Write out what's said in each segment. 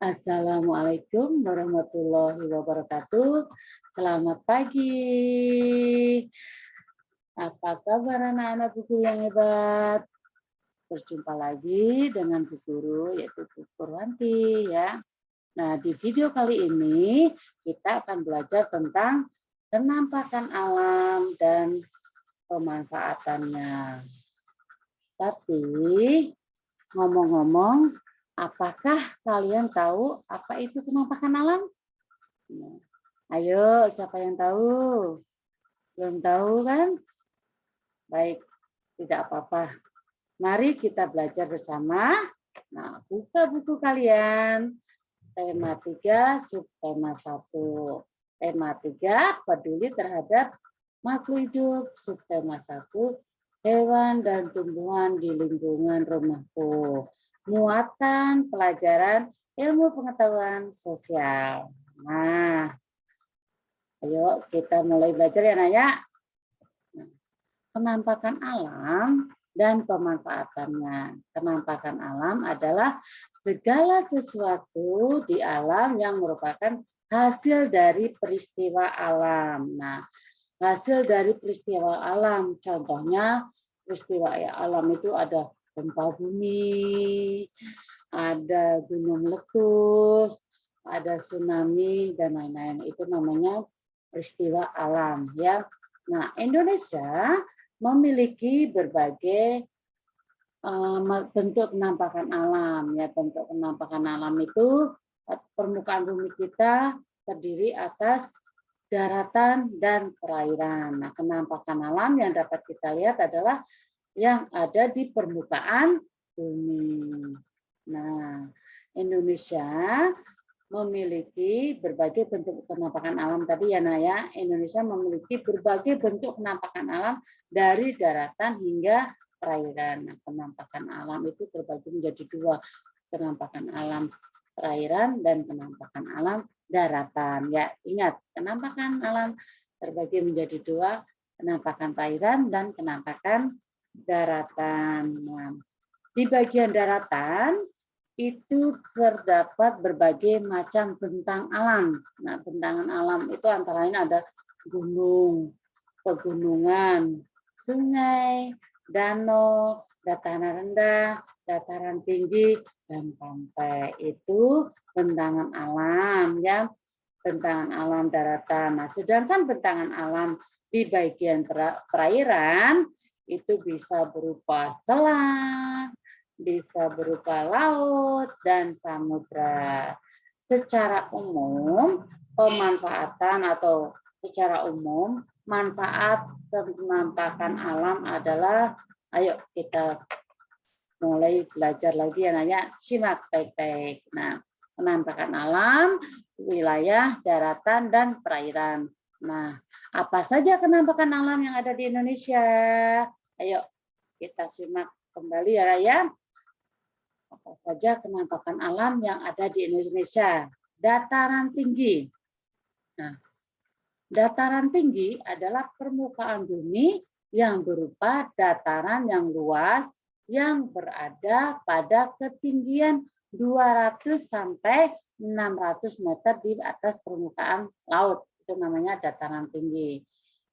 Assalamualaikum warahmatullahi wabarakatuh. Selamat pagi. Apa kabar anak-anak Bu Guru yang hebat? Berjumpa lagi dengan Bu Guru, yaitu Bu Purwanti ya. Nah, di video kali ini kita akan belajar tentang penampakan alam dan pemanfaatannya. Tapi ngomong-ngomong, apakah kalian tahu apa itu penampakan alam? Nah, ayo, siapa yang tahu? Belum tahu kan? Baik, tidak apa-apa. Mari kita belajar bersama. Nah, buka buku kalian. Tema 3, subtema 1. Tema 3, peduli terhadap makhluk hidup. Subtema 1, hewan dan tumbuhan di lingkungan rumahku. Muatan pelajaran ilmu pengetahuan sosial. Nah, ayo kita mulai belajar ya Naya. Nah, penampakan alam dan pemanfaatannya. Penampakan alam adalah segala sesuatu di alam yang merupakan hasil dari peristiwa alam. Nah, hasil dari peristiwa alam, contohnya peristiwa alam itu ada gempa bumi, ada gunung meletus, ada tsunami dan lain-lain. Itu namanya peristiwa alam ya. Nah, Indonesia memiliki berbagai bentuk penampakan alam ya. Bentuk penampakan alam itu permukaan bumi kita terdiri atas daratan dan perairan. Nah, penampakan alam yang dapat kita lihat adalah yang ada di permukaan bumi. Nah, Indonesia memiliki berbagai bentuk penampakan alam tadi ya Naya. Indonesia memiliki berbagai bentuk penampakan alam dari daratan hingga perairan. Nah, penampakan alam itu terbagi menjadi dua, penampakan alam perairan dan penampakan alam daratan. Ya, ingat, penampakan alam terbagi menjadi dua, penampakan perairan dan penampakan daratan. Nah, di bagian daratan itu terdapat berbagai macam bentang alam. Nah, bentangan alam itu antara lain ada gunung, pegunungan, sungai, danau, dataran rendah, dataran tinggi, dan pantai. Itu bentangan alam ya, bentangan alam daratan. Nah, sedangkan bentangan alam di bagian perairan itu bisa berupa selat, bisa berupa laut dan samudra. Secara umum, pemanfaatan atau secara umum manfaat penampakan alam adalah, ayo kita mulai belajar lagi ya Nanya, simak baik-baik. Nah, penampakan alam, wilayah, daratan, dan perairan. Nah, apa saja penampakan alam yang ada di Indonesia? Ayo kita simak kembali ya Raya. Apa saja penampakan alam yang ada di Indonesia? Dataran tinggi. Nah, dataran tinggi adalah permukaan bumi yang berupa dataran yang luas yang berada pada ketinggian 200 sampai 600 meter di atas permukaan laut. Itu namanya dataran tinggi.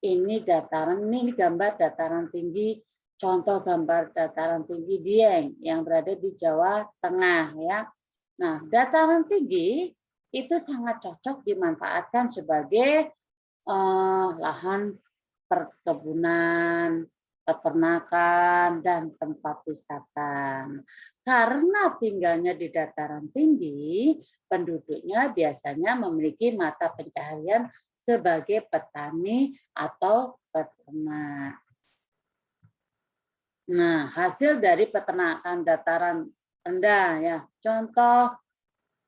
Ini dataran, ini gambar dataran tinggi, contoh gambar dataran tinggi Dieng yang berada di Jawa Tengah ya. Nah, dataran tinggi itu sangat cocok dimanfaatkan sebagai lahan perkebunan, peternakan, dan tempat wisata. Karena tinggalnya di dataran tinggi, penduduknya biasanya memiliki mata pencaharian sebagai petani atau peternak. Nah, hasil dari peternakan dataran rendah ya, contoh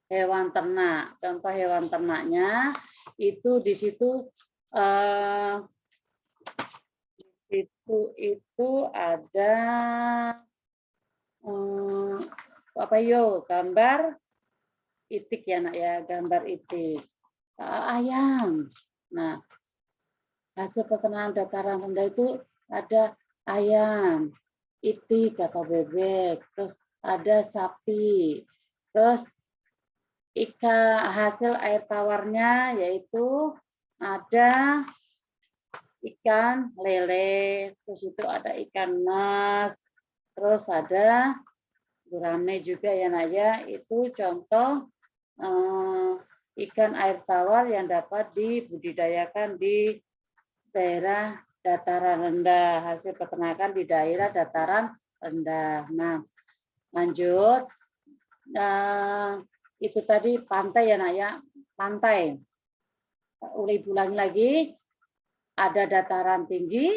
hewan ternak. Contoh hewan ternaknya itu di situ itu ada apa yo, gambar itik ya Nak ya, gambar itik. Ayam. Nah, hasil peternakan dataran rendah itu ada ayam, itik atau bebek, terus ada sapi. Terus hasil air tawarnya yaitu ada ikan lele, terus itu ada ikan mas, terus ada gurame juga ya Nak ya. Itu contoh ikan air tawar yang dapat dibudidayakan di daerah dataran rendah, hasil peternakan di daerah dataran rendah. Nah, lanjut. Itu tadi pantai ya Nak ya, pantai. Ibu ulangi lagi, ada dataran tinggi.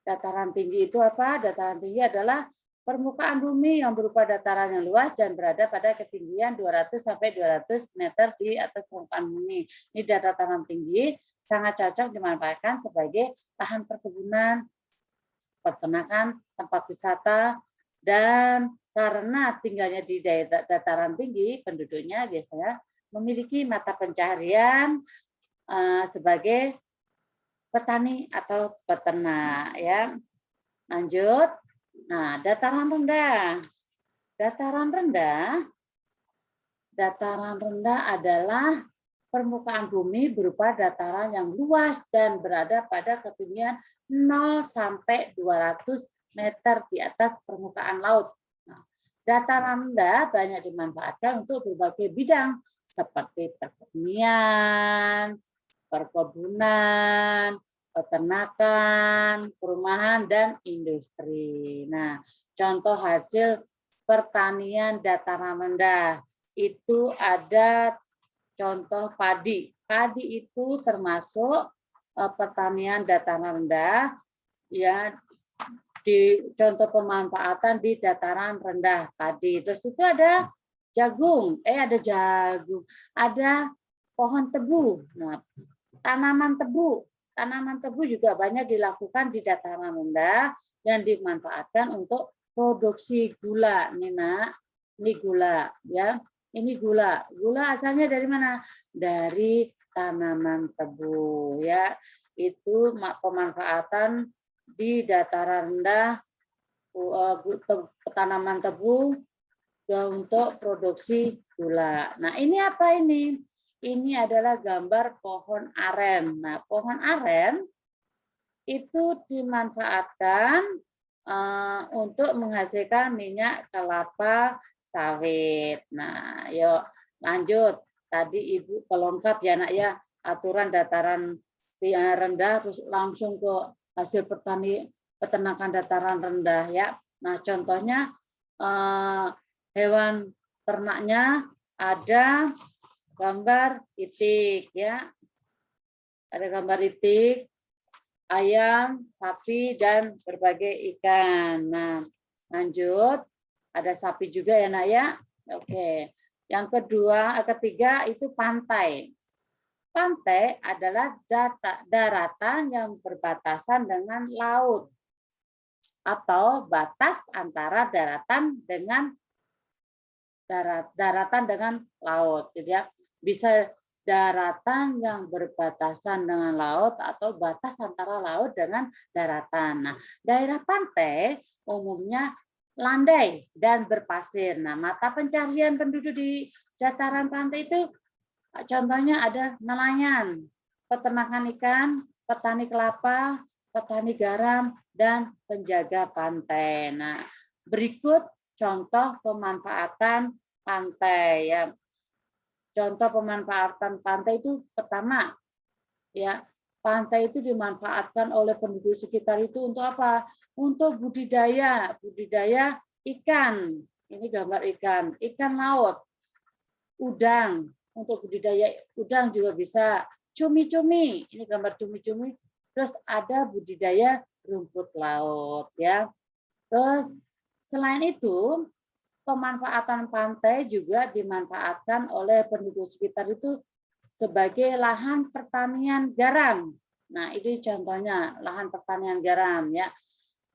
Dataran tinggi itu apa? Dataran tinggi adalah permukaan bumi yang berupa dataran yang luas dan berada pada ketinggian 200 sampai 200 meter di atas permukaan bumi. Ini dataran tinggi sangat cocok dimanfaatkan sebagai lahan perkebunan, peternakan, tempat wisata, dan karena tinggalnya di daerah dataran tinggi, penduduknya biasanya memiliki mata pencaharian sebagai petani atau peternak ya. Lanjut. Nah, dataran rendah. Dataran rendah adalah permukaan bumi berupa dataran yang luas dan berada pada ketinggian 0 sampai 200 meter di atas permukaan laut. Nah, dataran rendah banyak dimanfaatkan untuk berbagai bidang seperti pertanian, perkebunan, peternakan, perumahan, dan industri. Nah, contoh hasil pertanian dataran rendah itu ada contoh padi. Padi itu termasuk pertanian dataran rendah, ya. Di contoh pemanfaatan di dataran rendah padi. Terus itu ada jagung, ada pohon tebu. Nah, tanaman tebu juga banyak dilakukan di dataran rendah dan dimanfaatkan untuk produksi gula. Nih Nak, ini gula ya. Ini gula. Gula asalnya dari mana? Dari tanaman tebu ya. Itu pemanfaatan di dataran rendah tanaman tebu untuk produksi gula. Nah, ini apa ini? Ini adalah gambar pohon aren. Nah, pohon aren itu dimanfaatkan untuk menghasilkan minyak kelapa sawit. Nah, yuk lanjut. Tadi Ibu pelengkap ya Nak ya, aturan dataran rendah terus langsung ke hasil peternakan dataran rendah ya. Nah, contohnya hewan ternaknya ada gambar itik ya. Ada gambar itik, ayam, sapi, dan berbagai ikan. Nah, lanjut. Ada sapi juga ya Nak ya. Oke. Yang ketiga itu pantai. Pantai adalah daratan yang berbatasan dengan laut atau batas antara daratan dengan laut. Jadi ya, bisa daratan yang berbatasan dengan laut atau batas antara laut dengan daratan. Nah, daerah pantai umumnya landai dan berpasir. Nah, mata pencaharian penduduk di dataran pantai itu contohnya ada nelayan, peternakan ikan, petani kelapa, petani garam, dan penjaga pantai. Nah, berikut contoh pemanfaatan pantai ya. Contoh pemanfaatan pantai itu pertama ya, pantai itu dimanfaatkan oleh penduduk sekitar itu untuk apa? Untuk budidaya ikan. Ini gambar ikan laut, udang. Untuk budidaya udang juga bisa, cumi-cumi. Ini gambar cumi-cumi. Terus ada budidaya rumput laut ya. Terus selain itu pemanfaatan pantai juga dimanfaatkan oleh penduduk sekitar itu sebagai lahan pertanian garam. Nah, ini contohnya lahan pertanian garam ya.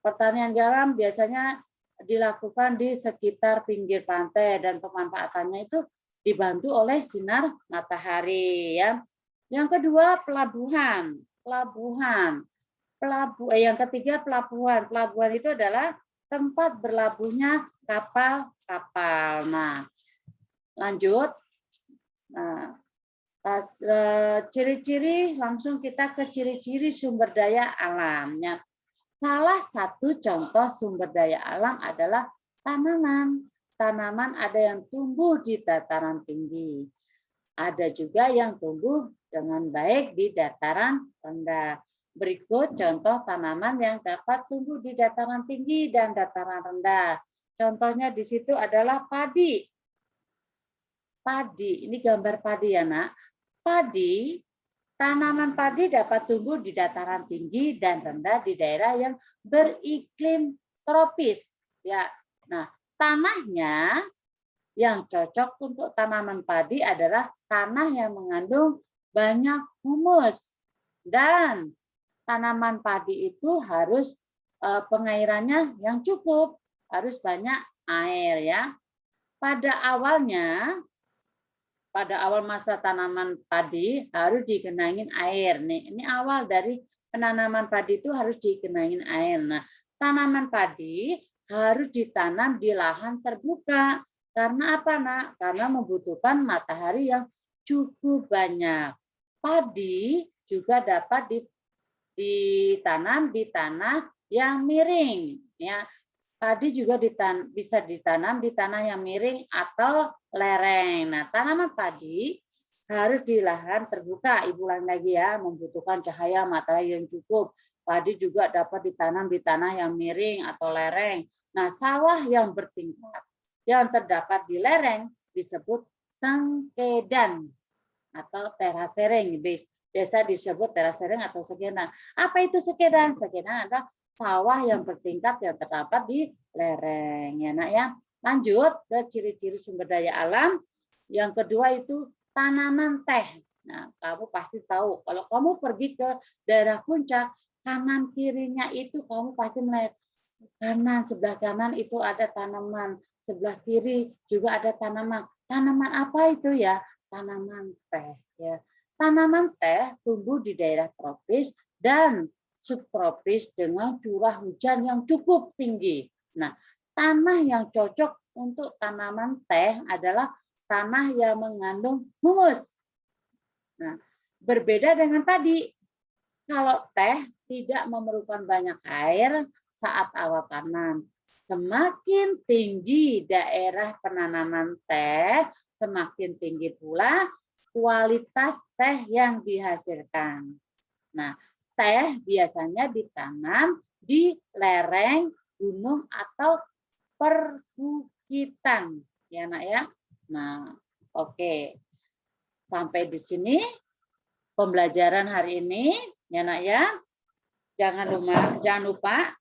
Pertanian garam biasanya dilakukan di sekitar pinggir pantai dan pemanfaatannya itu dibantu oleh sinar matahari ya. Yang kedua pelabuhan. Yang ketiga pelabuhan. Pelabuhan itu adalah tempat berlabuhnya kapal-kapal. Nah, lanjut. Nah, ciri-ciri, langsung kita ke ciri-ciri sumber daya alamnya. Salah satu contoh sumber daya alam adalah tanaman. Tanaman ada yang tumbuh di dataran tinggi. Ada juga yang tumbuh dengan baik di dataran rendah. Berikut contoh tanaman yang dapat tumbuh di dataran tinggi dan dataran rendah. Contohnya di situ adalah padi. Padi, ini gambar padi ya nak. Padi, tanaman padi dapat tumbuh di dataran tinggi dan rendah di daerah yang beriklim tropis. Ya, nah tanahnya yang cocok untuk tanaman padi adalah tanah yang mengandung banyak humus, dan tanaman padi itu harus pengairannya yang cukup, harus banyak air ya. Pada awal masa tanaman padi harus digenangin air. Nih, ini awal dari penanaman padi itu harus digenangin air. Nah, tanaman padi harus ditanam di lahan terbuka. Karena apa, Nak? Karena membutuhkan matahari yang cukup banyak. Padi juga dapat ditanam di tanah yang miring. Ya, padi juga bisa ditanam di tanah yang miring atau lereng. Nah, tanaman padi harus di lahan terbuka. Ibu ulang lagi ya, membutuhkan cahaya matahari yang cukup. Padi juga dapat ditanam di tanah yang miring atau lereng. Nah, sawah yang bertingkat yang terdapat di lereng disebut sengkedan atau terasering. Biasa disebut terasering atau sekedan. Apa itu sekedan? Sekedan adalah sawah yang bertingkat yang terdapat di lereng. Ya, Nak ya. Lanjut ke ciri-ciri sumber daya alam. Yang kedua itu tanaman teh. Nah, kamu pasti tahu kalau kamu pergi ke daerah puncak, kanan kirinya itu kamu pasti melihat kanan, sebelah kanan itu ada tanaman, sebelah kiri juga ada tanaman. Tanaman apa itu ya? Tanaman teh ya. Tanaman teh tumbuh di daerah tropis dan subtropis dengan curah hujan yang cukup tinggi. Nah, tanah yang cocok untuk tanaman teh adalah tanah yang mengandung humus. Nah, berbeda dengan padi. Kalau teh tidak memerlukan banyak air saat awal tanam. Semakin tinggi daerah penanaman teh, semakin tinggi pula kualitas teh yang dihasilkan. Nah, teh biasanya ditanam di lereng, gunung, atau perbukitan. Ya, Nak ya. Nah, oke. Sampai di sini pembelajaran hari ini. Ya, Nak ya. Jangan lupa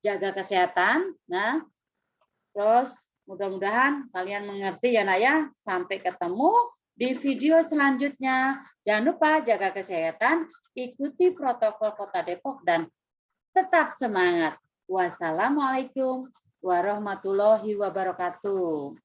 jaga kesehatan. Nah, terus mudah-mudahan kalian mengerti ya, Nak ya. Sampai ketemu di video selanjutnya. Jangan lupa jaga kesehatan, ikuti protokol Kota Depok, dan tetap semangat. Wassalamualaikum warahmatullahi wabarakatuh.